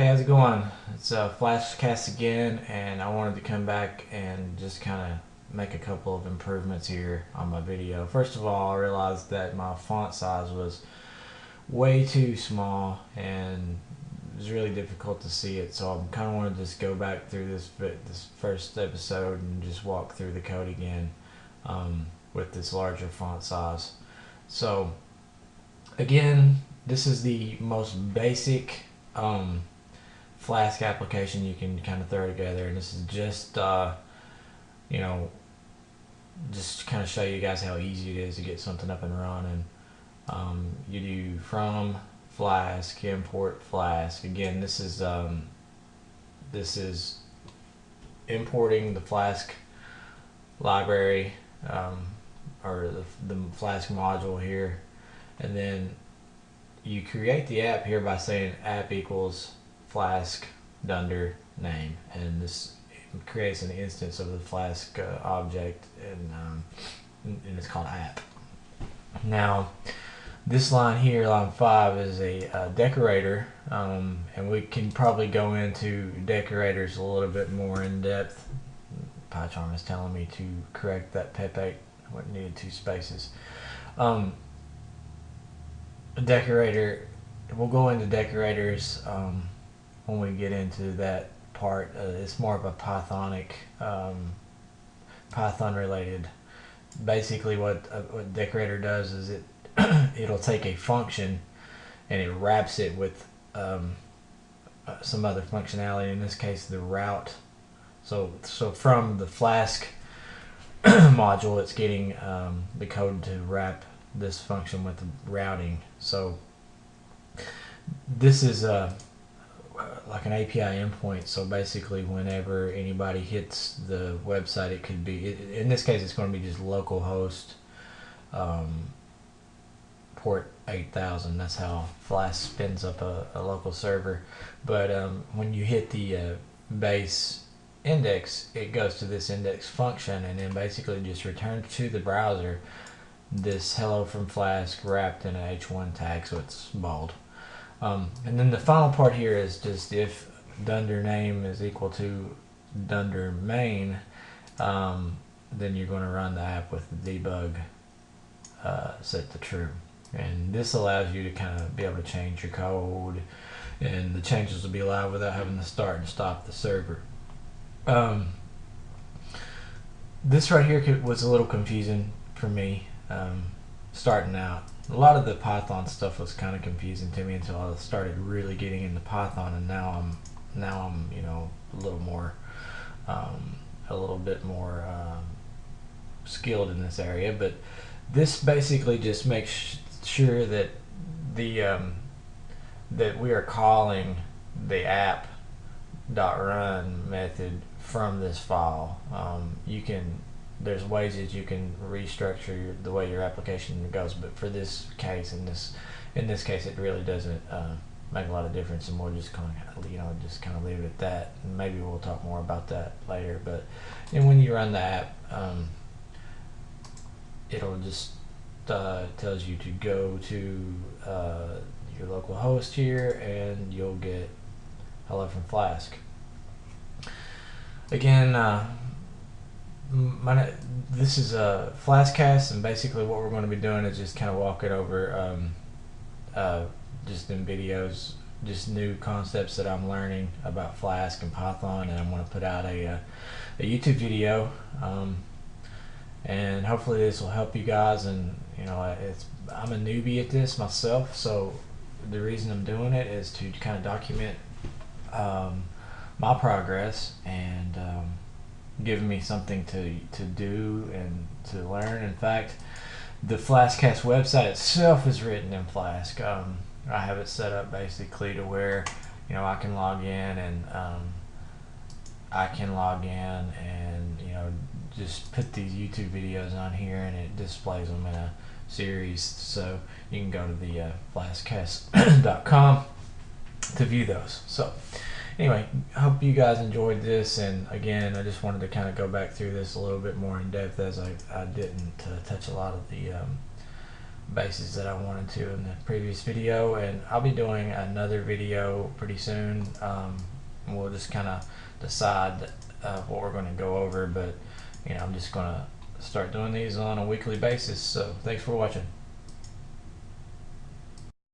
Hey, how's it going? It's Flashcast again, and I wanted to come back and just kind of make a couple of improvements here on my video. First of all, I realized that my font size was way too small, and it was really difficult to see it. So I'm kind of want to just go back through this first episode and just walk through the code again with this larger font size. So again, this is the most basic Flask application you can kind of throw together, and this is just you know just kind of show you guys how easy it is to get something up and running. You do from Flask, import Flask. Again, this is importing the Flask library, or the Flask module here, and then you create the app here by saying app equals Flask Dunder name, and this creates an instance of the Flask object, and it's called app. Now, this line here, line 5, is a decorator, and we can probably go into decorators a little bit more in depth. PyCharm is telling me to correct that pep8. What needed 2 spaces. A decorator, we'll go into decorators when we get into that part. It's more of a Python related. Basically what decorator does is it'll take a function and it wraps it with some other functionality, in this case the route. So from the Flask module, it's getting the code to wrap this function with the routing. So this is like an API endpoint. So basically, whenever anybody hits the website, it could be, in this case, it's going to be just localhost port 8000. That's how Flask spins up a local server. But when you hit the base index, it goes to this index function, and then basically just returns to the browser this hello from Flask wrapped in an H1 tag, so it's bold. And then the final part here is just if dunder name is equal to dunder main, then you're going to run the app with the debug set to true. And this allows you to kind of be able to change your code, and the changes will be allowed without having to start and stop the server. This right here was a little confusing for me starting out. A lot of the Python stuff was kind of confusing to me until I started really getting into Python, and now I'm a little bit more skilled in this area. But this basically just makes sure that that we are calling the app.run method from this file. There's ways that you can restructure the way your application goes, but for this case, in this case, it really doesn't make a lot of difference, and we'll just kind of leave it at that. And maybe we'll talk more about that later. But when you run the app, it'll just tells you to go to your local host here, and you'll get hello from Flask. Again, this is a Flashcast, and basically what we're going to be doing is just kind of walking over just in videos, just new concepts that I'm learning about Flask and Python, and I'm going to put out a YouTube video, and hopefully this will help you guys. And I'm a newbie at this myself, so the reason I'm doing it is to kind of document my progress, and giving me something to do and to learn. In fact, the Flashcast website itself is written in Flask. I have it set up basically to where I can log in, and just put these YouTube videos on here, and it displays them in a series. So you can go to the flashcast.com to view those. So anyway, I hope you guys enjoyed this, and again, I just wanted to kind of go back through this a little bit more in depth, as I didn't touch a lot of the bases that I wanted to in the previous video, and I'll be doing another video pretty soon. We'll just kind of decide what we're going to go over, but I'm just going to start doing these on a weekly basis. So thanks for watching.